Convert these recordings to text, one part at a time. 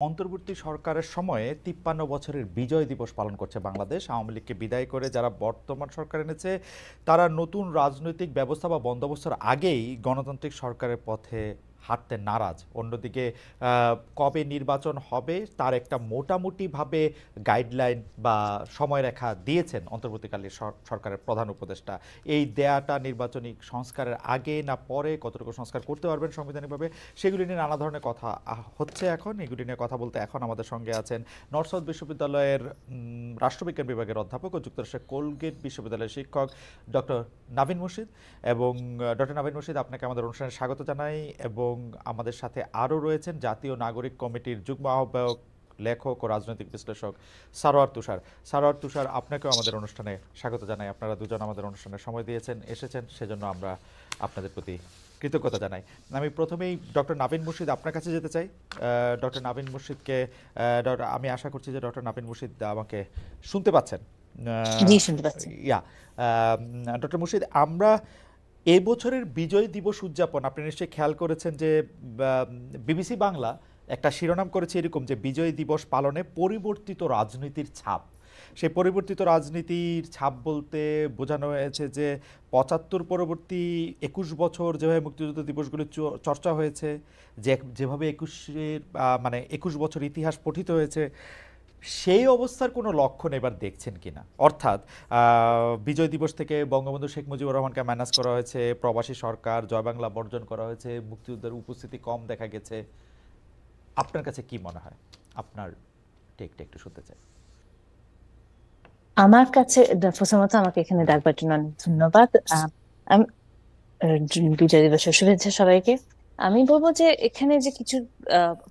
অন্তর্বর্তী সরকারের সময়ে ৫৩ বছরের বিজয় দিবস পালন করছে বাংলাদেশ। আওয়ামী লীগকে বিদায় করে যারা বর্তমান সরকার এনেছে তারা নতুন রাজনৈতিক ব্যবস্থা বা বন্দোবস্তর আগেই গণতান্ত্রিক সরকারের পথে হাঁটতে নারাজ। অন্যদিকে কবে নির্বাচন হবে তার একটা মোটামুটিভাবে গাইডলাইন বা সময়রেখা দিয়েছেন অন্তর্বর্তীকালীন সরকারের প্রধান উপদেষ্টা। এই দেয়াটা নির্বাচনী সংস্কারের আগে না পরে, কতটুকু সংস্কার করতে পারবেন সাংবিধানিকভাবে, সেগুলি নিয়ে নানা ধরনের কথা হচ্ছে। এখন এগুলি নিয়ে কথা বলতে এখন আমাদের সঙ্গে আছেন নর্থ সাউথ বিশ্ববিদ্যালয়ের রাষ্ট্রবিজ্ঞান বিভাগের অধ্যাপক ও যুক্তরাষ্ট্রের কোলগেট বিশ্ববিদ্যালয়ের শিক্ষক ডক্টর নাভিন মুর্শিদ। এবং ডক্টর নাভিন মুর্শিদ, আপনাকে আমাদের অনুষ্ঠানে স্বাগত জানাই। এবং আমাদের সাথে আরও রয়েছেন জাতীয় নাগরিক কমিটির যুগ্ম আহ্বায়ক, লেখক ও রাজনৈতিক বিশ্লেষক সারোয়ার তুষার। সারোয়ার তুষার, আপনাকেও আমাদের অনুষ্ঠানে স্বাগত জানাই। আপনারা দুজন আমাদের অনুষ্ঠানে সময় দিয়েছেন, এসেছেন, সেজন্য আমরা আপনাদের প্রতি কৃতজ্ঞতা জানাই। আমি প্রথমেই ডক্টর নাভিন মুর্শিদ আপনার কাছে যেতে চাই। ডক্টর নাভিন মুর্শিদকে আমি আশা করছি যে ডক্টর নাভিন মুর্শিদ আমাকে শুনতে পাচ্ছেন। জি, শুনতে পাচ্ছি। ইয়া ডক্টর মুর্শিদ, আমরা এবছরের বিজয় দিবস উদযাপন আপনি নিশ্চয়ই খেয়াল করেছেন যে বিবিসি বাংলা একটা শিরোনাম করেছে এরকম যে বিজয় দিবস পালনে পরিবর্তিত রাজনীতির ছাপ। সেই পরিবর্তিত রাজনীতির ছাপ বলতে বোঝানো হয়েছে যে ৭৫ পরবর্তী ২১ বছর যেভাবে মুক্তিযুদ্ধ দিবসগুলি চর্চা হয়েছে, যেভাবে ২১ বছর ইতিহাস পঠিত হয়েছে, সেই অবস্থার কোনো লক্ষণ এবার দেখছেন কিনা? অর্থাৎ বিজয় দিবস থেকে বঙ্গবন্ধু শেখ মুজিবুর রহমানকে ম্যানেজ করা হয়েছে, প্রবাসী সরকার, জয় বাংলা বর্জন করা হয়েছে, মুক্তিযুদ্ধের উপস্থিতি কম দেখা গেছে। আপনার কাছে কি মনে হয়? আপনার টেকটা একটু শুনতে চাই। আমার কাছে প্রথমত আমাকে এখানে ডাকবার জন্য অনেক ধন্যবাদ। আমি বিজয় দিবসের শুভেচ্ছা সবাইকে। আমি বলবো যে এখানে যে কিছু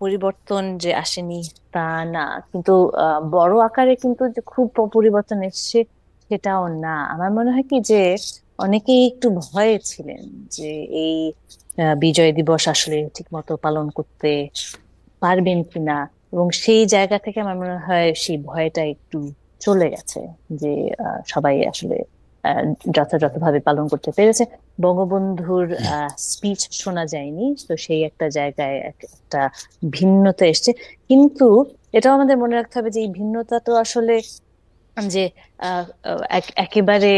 পরিবর্তন যে আসেনি তা না, কিন্তু বড় আকারে কিন্তু যে খুব পরিবর্তন এসেছে সেটাও না। আমার মনে হয় কি যে অনেকেই একটু ভয়ে ছিলেন যে এই বিজয় দিবস আসলে ঠিক মতো পালন করতে পারবেন কিনা, এবং সেই জায়গা থেকে আমার মনে হয় সেই ভয়টা একটু চলে গেছে। যে সবাই আসলে আহ, যথাযথভাবে পালন করতে পেরেছে। বঙ্গবন্ধুর স্পিচ শোনা যায়নি, তো সেই একটা জায়গায় একটা ভিন্নতা এসছে। কিন্তু এটাও আমাদের মনে রাখতে হবে যে এই ভিন্নতা তো আসলে যে একেবারে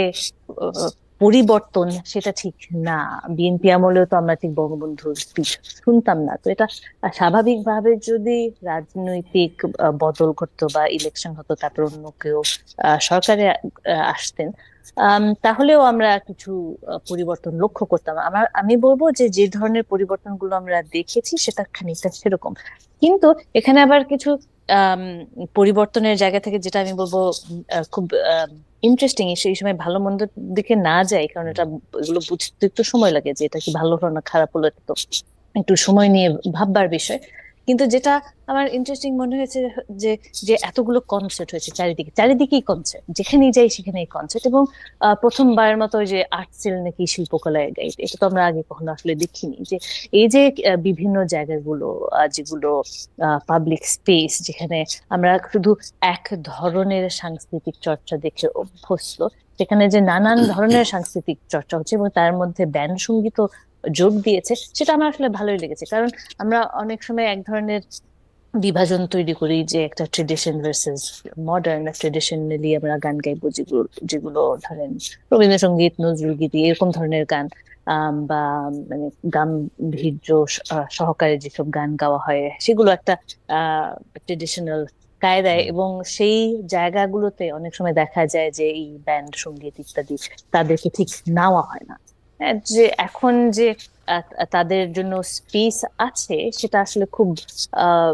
আহ, পরিবর্তন সেটা ঠিক না। বিএনপি আমলেও তো আমরা ঠিক বঙ্গবন্ধুর স্পিচ শুনতাম না। তো এটা স্বাভাবিকভাবে যদি রাজনৈতিক বদল ঘটতো বা ইলেকশন হতো, তারপর অন্য কেউ সরকারে আসতেন, তাহলেও আমরা কিছু পরিবর্তন লক্ষ্য করতাম। আমি বলবো যে যে ধরনের পরিবর্তনগুলো আমরা দেখেছি সেটা খানিকটা সেরকম। কিন্তু এখানে আবার কিছু আম, পরিবর্তনের জায়গা থেকে যেটা আমি বলবো খুব ইন্টারেস্টিং, সেই সময় ভালো মন্দ দিকে না যায়, কারণ এটা এগুলো বুঝতে একটু সময় লাগে যে এটা কি ভালো হলো না খারাপ হলো, এটা তো একটু সময় নিয়ে ভাববার বিষয়। কিন্তু যেটা আমার ইন্টারেস্টিং মনে হয়েছে যে যে এতগুলো কনসার্ট হয়েছে চারিদিকে, চারিদিকেই কনসার্ট, যেখানেই যাই সেখানেই কনসার্ট। এবং প্রথমবারের মতো ওই যে আর্টসেল নাকি শিল্পকলায় গাইড, এটা তো আমরা আগে কখনো আসলে দেখিনি। যে এই যে বিভিন্ন জায়গাগুলো, যেগুলো পাবলিক স্পেস, যেখানে আমরা শুধু এক ধরনের সাংস্কৃতিক চর্চা দেখে অভ্যস্ত, সেখানে যে নানান ধরনের সাংস্কৃতিক চর্চা হচ্ছে এবং তার মধ্যে ব্যান্ড সঙ্গীত যোগ দিয়েছে, সেটা আমার আসলে ভালোই লেগেছে। কারণ আমরা অনেক সময় এক ধরনের বিভাজন তৈরি করি যে একটা ট্রেডিশন ভার্সেস মডার্ন। ট্রেডিশনালি আমরা গান গাইবো যেগুলো যেগুলো ধরেন রবীন্দ্রসঙ্গীত, নজরুল গীতি, এরকম ধরনের গান, বা মানে গাম্ভীর্য সহকারে যেসব গান গাওয়া হয় সেগুলো একটা ট্রেডিশনাল কায়দায়। হুম। এবং সেই জায়গাগুলোতে অনেক সময় দেখা যায় যে এই ব্যান্ড সঙ্গীত ইত্যাদি তাদেরকে ঠিক নেওয়া হয় না। যে এখন যে তাদের জন্য স্পেস আছে সেটা আসলে খুব আহ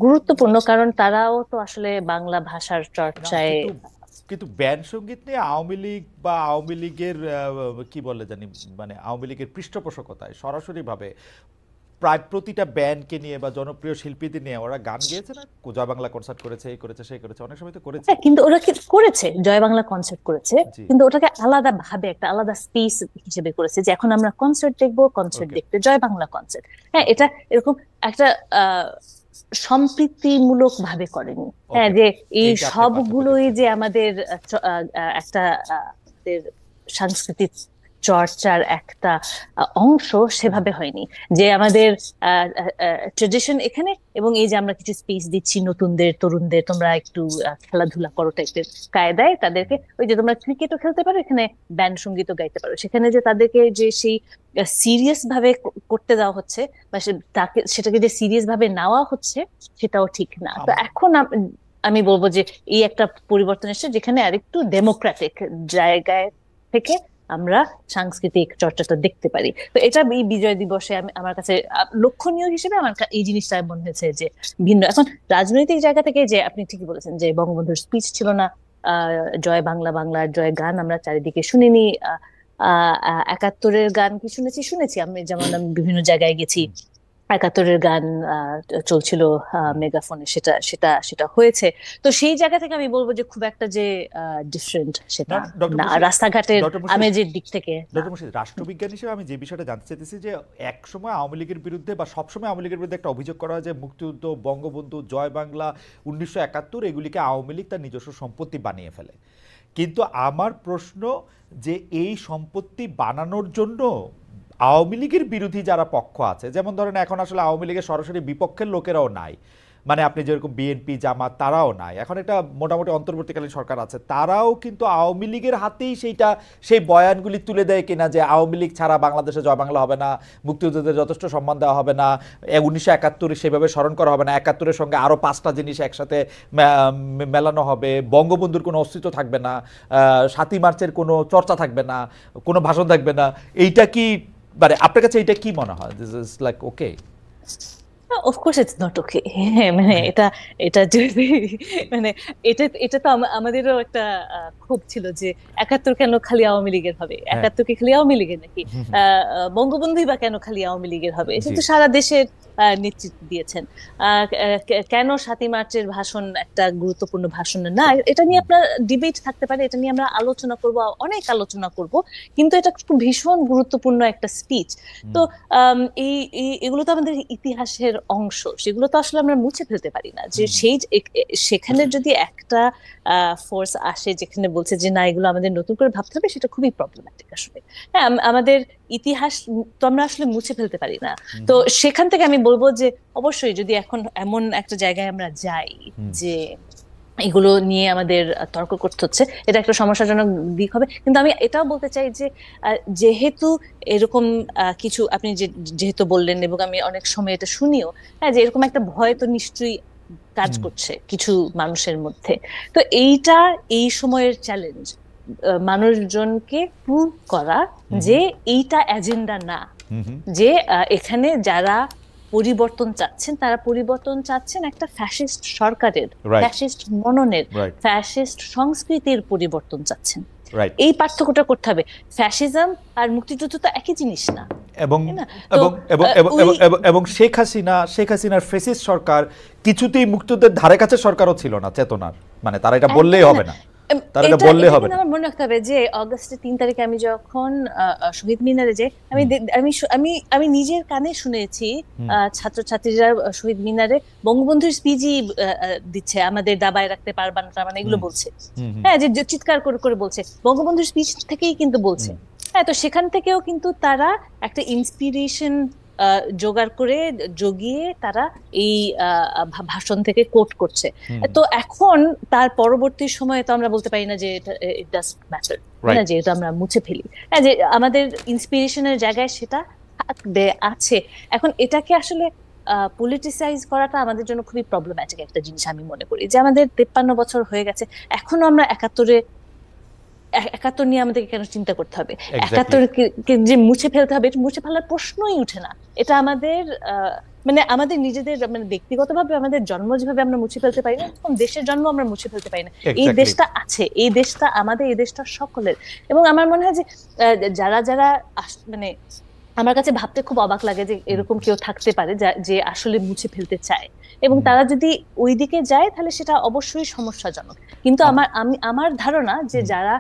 গুরুত্বপূর্ণ, কারণ তারাও তো আসলে বাংলা ভাষার না, চর্চায়। কিন্তু কিন্তু ব্যান্ড সঙ্গীত নিয়ে আওয়ামী লীগ বা আওয়ামী লীগের কি বলে জানি, মানে আওয়ামী লীগের পৃষ্ঠপোষকতায় সরাসরিভাবে প্রায় প্রতিটা ব্যান্ডকে নিয়ে বা জনপ্রিয় শিল্পীদের নিয়ে ওরা গান গেয়েছে না। জয় বাংলা কনসার্ট করেছে, এই করেছে, সেই করেছে, অনেক সময় তো করেছে। হ্যাঁ, কিন্তু ওরা কি করেছে, জয় বাংলা কনসার্ট করেছে, জি। কিন্তু ওটাকে আলাদা ভাবে একটা আলাদা স্পেস হিসেবে করেছে যে এখন আমরা কনসার্ট দেখবো, কনসার্ট ওকে। দেখতে জয় বাংলা কনসার্ট। হ্যাঁ, ওকে। এটা এরকম একটা আহ সম্প্রীতিমূলক ভাবে করেনি। হ্যাঁ, ওকে। যে এই এইটা আপনি পার্থক্য সবগুলোই দেখছেন। যে আমাদের একটা আমাদের সাংস্কৃতিক চর্চার একটা অংশ সেভাবে হয়নি, যে আমাদের ট্রেডিশন এখানে, এবং এই যে আমরা কিছু স্পেস দিচ্ছি নতুনদের, তরুণদের, তোমরা একটু খেলাধুলা করো টাইপের কায়দায় তাদেরকে, ওই যে তোমরা ক্রিকেটও খেলতে পারো, এখানে ব্যান্ড সঙ্গীতও গাইতে পারো, সেখানে যে তাদেরকে যে সেই সিরিয়াস ভাবে করতে দেওয়া হচ্ছে বা তাকে সেটাকে যে সিরিয়াস ভাবে নেওয়া হচ্ছে সেটাও ঠিক না। তো এখন আমি বলবো যে এই একটা পরিবর্তন এসেছে, যেখানে আরেকটু ডেমোক্রেটিক জায়গায় থেকে আমরা সাংস্কৃতিক চর্চাটা দেখতে পারি। তো এটা এই বিজয় দিবসে আমার কাছে লক্ষণীয় হিসেবে আমার এই জিনিসটা মনে হয়েছে যে ভিন্ন। এখন রাজনৈতিক জায়গা থেকে, যে আপনি ঠিকই বলেছেন যে বঙ্গবন্ধুর স্পিচ ছিল না, জয় বাংলা, বাংলার জয় গান আমরা চারিদিকে শুনিনি, একাত্তরের গান কি শুনেছি, আমি যেমন আমি বিভিন্ন জায়গায় গেছি, একাত্তরের গান চলছিল মেগাফোনে, সেটা সেটা সেটা হয়েছে। তো সেই জায়গা থেকে আমি বলবো যে খুব একটা যে ডিফারেন্ট সেটা না, রাস্তাঘাটের আমেজের দিক থেকে। ডক্টর মুর্শিদ, রাষ্ট্রবিজ্ঞান হিসেবে আমি যে বিষয়টা জানতে চাইতেছি যে এক সময় আওয়ামী লীগের বিরুদ্ধে বা সবসময় আওয়ামী লীগের বিরুদ্ধে একটা অভিযোগ করা হয় যে মুক্তিযুদ্ধ, বঙ্গবন্ধু, জয় বাংলা, 1971 এগুলিকে আওয়ামী লীগ তার নিজস্ব সম্পত্তি বানিয়ে ফেলে। কিন্তু আমার প্রশ্ন যে এই সম্পত্তি বানানোর জন্য আওয়ামী লীগের বিরোধী যারা পক্ষ আছে, যেমন ধরেন এখন আসলে আওয়ামী লীগের সরাসরি বিপক্ষের লোকেরাও নাই, মানে আপনি যেরকম বিএনপি, জামাত, তারাও নাই, এখন একটা মোটামুটি অন্তর্বর্তীকালীন সরকার আছে, তারাও কিন্তু আওয়ামী লীগের হাতেই সেই বয়ানগুলি তুলে দেয় কিনা যে আওয়ামী লীগ ছাড়া বাংলাদেশে জয় বাংলা হবে না, মুক্তিযুদ্ধদের যথেষ্ট সম্মান দেওয়া হবে না, 1971 সেভাবে স্মরণ করা হবে না, 71-এর সঙ্গে আরও 5টা জিনিস একসাথে মেলানো হবে, বঙ্গবন্ধুর কোনো অস্তিত্ব থাকবে না, 7ই মার্চের কোনো চর্চা থাকবে না, কোনো ভাষণ থাকবে না। এইটা কি, মানে আপনার কাছে এটা কি মনে হয়? This is like okay? Of course it's not okay. মানে এটা এটা যদি মানে এটা এটা তো আমাদেরও একটা ক্ষোভ ছিল যে 71 কেন খালি আওয়ামী লীগের হবে, 71 কি খালি আওয়ামী লীগের নাকি, বঙ্গবন্ধুই বা কেন খালি আওয়ামী লীগের হবে, এটা তো সারা দেশের নেতৃত্ব দিয়েছেন। কেন 7ই মার্চের ভাষণ একটা গুরুত্বপূর্ণ ভাষণ না, এটা নিয়ে আপনার ডিবেট থাকতে পারে, এটা নিয়ে আমরা আলোচনা করব, অনেক আলোচনা করব, কিন্তু এটা খুব ভীষণ গুরুত্বপূর্ণ একটা স্পিচ। তো এই এগুলো তো আমাদের ইতিহাসের অংশ, সেগুলো তো আসলে আমরা মুছে ফেলতে পারি না। যে সেখানে যদি একটা ফোর্স আসে যেখানে বলছে যে না, এগুলো আমাদের নতুন করে ভাবতে হবে, সেটা খুবই প্রবলেম্যাটিক আসলে। হ্যাঁ, আমাদের ইতিহাস তো আমরা আসলে মুছে ফেলতে পারি না। তো সেখান থেকে আমি বলবো যে অবশ্যই যদি এখন এমন একটা জায়গায় আমরা যাই যে এগুলো নিয়ে আমাদের তর্ক করতে হচ্ছে, এটা একটা সমস্যাজনক দিক হবে। কিন্তু আমি এটাও বলতে চাই যে যেহেতু এরকম কিছু আপনি যেহেতু বললেন, এবং আমি অনেক সময় এটা শুনিও, হ্যাঁ, যে এরকম একটা ভয় তো নিশ্চয়ই কাজ করছে কিছু মানুষের মধ্যে। তো এইটা এই সময়ের চ্যালেঞ্জ, মানুষজনকে প্রুভ করা যে এইটা এজেন্ডা না, যে এখানে যারা পরিবর্তন চাচ্ছেন তারা পরিবর্তন চাচ্ছেন একটা ফ্যাসিস্ট সরকারের, ফ্যাসিস্ট মননের, ফ্যাসিস্ট সংস্কৃতির পরিবর্তন চাচ্ছেন। এই পার্থক্যটা করতে হবে। ফ্যাসিজম আর মুক্তিযুদ্ধ তো একই জিনিস না। এবং শেখ হাসিনার ফ্যাসিস্ট সরকার কিছুতেই মুক্তিযুদ্ধের ধারে কাছে সরকারও ছিল না চেতনার, মানে তারা এটা বললেই হবে না, তারা এটা বললেই হবে না। আমার মনে রাখতে হবে যে অগাস্টের 3 তারিখে আমি যখন শহীদ মিনারে যাই, আমি আমি নিজের কানে শুনেছি ছাত্রছাত্রীরা শহীদ মিনারে বঙ্গবন্ধুর স্পিচই দিচ্ছে, আমাদের দাবায় রাখতে পারবা না, মানে এগুলো বলছে। হ্যাঁ, যে চিৎকার করে করে বলছে, বঙ্গবন্ধুর স্পিচ থেকেই কিন্তু বলছে। হ্যাঁ, তো সেখান থেকেও কিন্তু তারা একটা ইন্সপিরেশন জোগাড় করে জগিয়ে তারা এই ভাষণ থেকে কোট করছে। তো এখন তার পরবর্তী সময়ে তো আমরা বলতে পারি না যে ইট ডাজন্ট ম্যাটার, না, যে এটা আমরা মুছে ফেলি। হ্যাঁ, যে আমাদের ইন্সপিরেশনের জায়গায় সেটা আছে। এখন এটাকে আসলে পলিটিসাইজ করাটা আমাদের জন্য খুবই প্রবলেম্যাটিক একটা জিনিস আমি মনে করি। যে আমাদের 53 বছর হয়ে গেছে, এখনো আমরা 71 নিয়ে আমাদেরকে কেন চিন্তা করতে হবে? 71 যে মুছে ফেলতে হবে, মুছে ফেলার প্রশ্নই উঠে না। এটা আমাদের মানে আমাদের নিজেদের, মানে ব্যক্তিগতভাবে আমাদের জন্ম যেভাবে আমরা মুছে ফেলতে পারি না, তখন দেশের জন্ম আমরা মুছে ফেলতে পারি না। এই দেশটা আছে, এই দেশটা আমাদের, এই দেশটা সকলের। এবং আমার মনে হয় যে যারা যারা মানে আমার কাছে ভাবতে খুব অবাক লাগে যে এরকম কেউ থাকতে পারে যে আসলে মুছে ফেলতে চায়, এবং তারা যদি ওই দিকে যায় তাহলে সেটা অবশ্যই সমস্যাজনক। কিন্তু আমার ধারণা যে যারা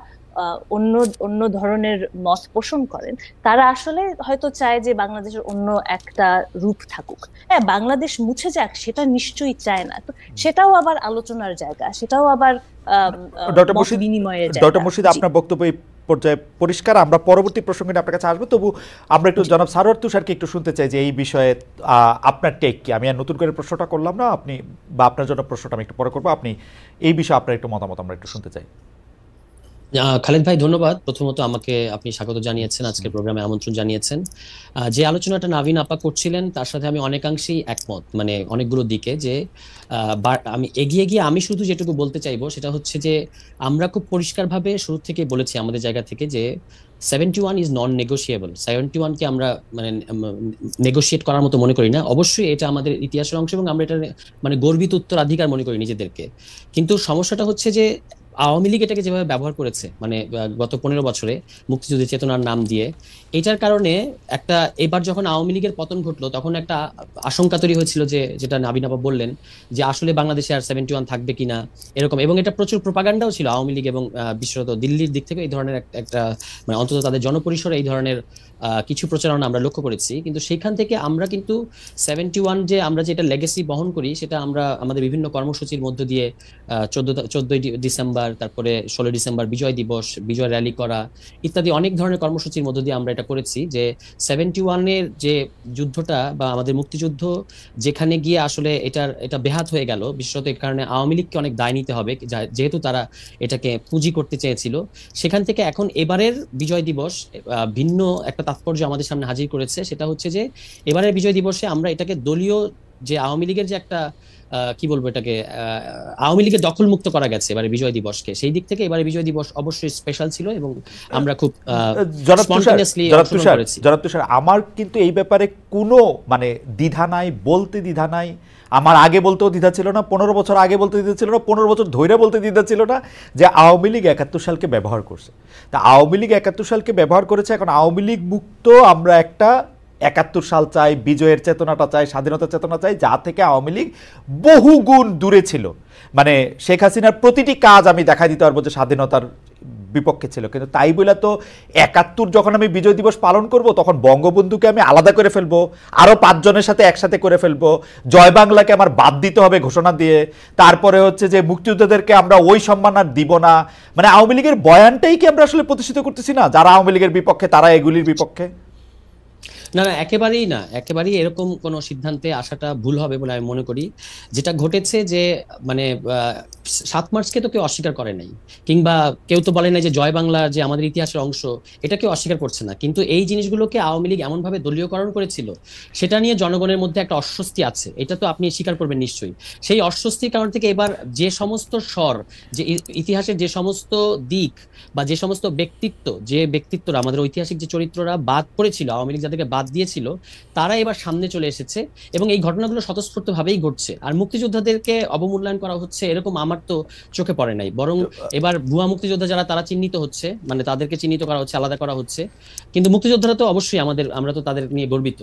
অন্য অন্য ধরনের মত পোষণ করেন, তারা আসলে হয়তো চায় যে বাংলাদেশের অন্য একটা রূপ থাকুক। হ্যাঁ, বাংলাদেশ মুছে যাক সেটা নিশ্চয়ই চায় না। তো সেটাও আবার আলোচনার জায়গা, সেটাও আবার ডক্টর মুর্শিদ, আপনার বক্তব্য পর্যায়ে পরিষ্কার। আমরা পরবর্তী প্রসঙ্গে আপনার কাছে আসবো, তবু আমরা একটু জনাব সারোয়ার তুষারকে একটু শুনতে চাই যে এই বিষয়ে আপনার টেক কি। আমি আর নতুন করে প্রশ্নটা করলাম না, আপনি বা আপনার জন্য প্রশ্নটা আমি একটু পরে করবো, আপনি এই বিষয়ে আপনার একটু মতামত আমরা একটু শুনতে চাই। খালেদ ভাই ধন্যবাদ। প্রথমত আমাকে আপনি স্বাগত জানিয়েছেন, আজকের প্রোগ্রামে আমন্ত্রণ জানিয়েছেন। যে আলোচনাটা নাভিন আপা করছিলেন তার সাথে আমি অনেকাংশেই একমত, মানে অনেকগুলো দিকে। যে আমি এগিয়ে গিয়ে আমি শুধু যেটুকু বলতে চাইবো সেটা হচ্ছে যে আমরা খুব পরিষ্কারভাবে শুরু থেকে বলেছি আমাদের জায়গা থেকে যে 71 ইজ নন নেগোশিয়েবল। 71-কে আমরা মানে নেগোশিয়েট করার মতো মনে করি না। অবশ্যই এটা আমাদের ইতিহাসের অংশ এবং আমরা এটা মানে গর্বিত উত্তরাধিকার মনে করি নিজেদেরকে। কিন্তু সমস্যাটা হচ্ছে যে আওয়ামী লীগ এটাকে যেভাবে ব্যবহার করেছে, মানে গত 15 বছরে মুক্তিযুদ্ধের চেতনার নাম দিয়ে, এটার কারণে একটা এবার যখন আওয়ামী লীগের পতন ঘটলো তখন একটা আশঙ্কা তৈরি হয়েছিল যে, যেটা নাবিন আপা বললেন, যে আসলে বাংলাদেশে আর 71 থাকবে কিনা এরকম। এবং এটা প্রচুর প্রোপাগান্ডাও ছিল আওয়ামী লীগ এবং বিশেষত দিল্লির দিক থেকে এই ধরনের একটা মানে অন্তত তাদের জনপরিসরে এই ধরনের কিছু প্রচারণা আমরা লক্ষ্য করেছি। কিন্তু সেইখান থেকে আমরা কিন্তু 71 যে আমরা যেটা লেগেসি বহন করি সেটা আমরা আমাদের বিভিন্ন কর্মসূচির মধ্য দিয়ে 14ই ডিসেম্বর, তারপরে 16 ডিসেম্বর বিজয় দিবস, বিজয় র্যালি করা ইত্যাদি অনেক ধরনের কর্মসূচির মধ্য দিয়ে আমরা এটা করেছি। যে 71-এর যে যুদ্ধটা বা আমাদের মুক্তিযুদ্ধ যেখানে গিয়ে আসলে এটা বেহাত হয়ে গেল, বিশেষত এই কারণে আওয়ামী লীগকে অনেক দায় নিতে হবে, যেহেতু তারা এটাকে পুঁজি করতে চেয়েছিল। সেখান থেকে এখন এবারের বিজয় দিবস ভিন্ন একটা তাৎপর্য আমাদের সামনে হাজির করেছে। সেটা হচ্ছে যে এবারের বিজয় দিবসে আমরা এটাকে দলীয় যে আওয়ামী লীগের যে একটা কি বলবো এটাকে আওয়ামী লীগের দখল মুক্ত করা গেছে এবারে বিজয় দিবসকে। সেই দিক থেকে এবারে বিজয় দিবস অবশ্যই স্পেশাল ছিল এবং আমরা খুব স্পন্টেনিয়াসলি অংশগ্রহণ করেছি। জনাব তুষার, আমার কিন্তু এই ব্যাপারে কোনো মানে দ্বিধা নাই, বলতে দ্বিধা নাই। আমার আগে বলতেও দ্বিধা ছিল না, 15 বছর আগে বলতে দ্বিধা ছিল না, 15 বছর ধরে বলতে দ্বিধা ছিল না যে আওয়ামী লীগ 71 সালকে ব্যবহার করছে। তা আওয়ামী লীগ 71 সালকে ব্যবহার করেছে, এখন আওয়ামী লীগ মুক্ত আমরা একটা 71 সাল চাই, বিজয়ের চেতনাটা চাই, স্বাধীনতার চেতনা চাই, যা থেকে আওয়ামী লীগ বহু গুণ দূরে ছিল। মানে শেখ হাসিনার প্রতিটি কাজ আমি দেখা দিতে পারবো যে স্বাধীনতার বিপক্ষে ছিল। কিন্তু তাই বলে তো 71 যখন আমি বিজয় দিবস পালন করব তখন বঙ্গবন্ধুকে আমি আলাদা করে ফেলবো, আরও 5 জনের সাথে একসাথে করে ফেলবো, জয় বাংলাকে আমার বাদ দিতে হবে ঘোষণা দিয়ে, তারপরে হচ্ছে যে মুক্তিযোদ্ধাদেরকে আমরা ওই সম্মান আর দিব না। মানে আওয়ামী লীগের বয়ানটাই কি আমরা আসলে প্রতিষ্ঠিত করতেছি না? যারা আওয়ামী লীগের বিপক্ষে তারা এগুলির বিপক্ষে। না না, একেবারেই না, একেবারেই এরকম কোন সিদ্ধান্তে আসাটা ভুল হবে বলে আমি মনে করি। যেটা ঘটেছে যে মানে 7 মার্চকে তো কেউ অস্বীকার করে নাই, কিংবা কেউ তো বলে নাই যে জয় বাংলা যে আমাদের ইতিহাসের অংশ এটা কেউ অস্বীকার করছে না। কিন্তু এই জিনিসগুলোকে আওয়ামী লীগ এমন ভাবে দলীয়করণ করেছিল সেটা নিয়ে জনগণের মধ্যে একটা অস্বস্তি আছে, এটা তো আপনি স্বীকার করবেন নিশ্চয়ই। সেই অস্বস্তির কারণ থেকে এবার যে সমস্ত স্বর, যে ইতিহাসের যে সমস্ত দিক বা যে সমস্ত ব্যক্তিত্বরা আমাদের ঐতিহাসিক যে চরিত্ররা বাদ পড়েছিল, আওয়ামী লীগ যাদেরকে বাদ দিয়েছিল, তারা এবার সামনে চলে এসেছে এবং এই ঘটনাগুলো স্বতঃস্ফূর্ত ভাবেই ঘটছে। আর মুক্তিযোদ্ধাদেরকে অবমূল্যায়ন করা হচ্ছে এরকম আমার তো চোখে পড়ে নাই। বরং এবার ভুয়া মুক্তিযোদ্ধা যারা তারা চিহ্নিত হচ্ছে, মানে তাদেরকে চিহ্নিত করা হচ্ছে, আলাদা করা হচ্ছে। কিন্তু মুক্তিযোদ্ধারা তো অবশ্যই আমরা তো তাদের নিয়ে গর্বিত।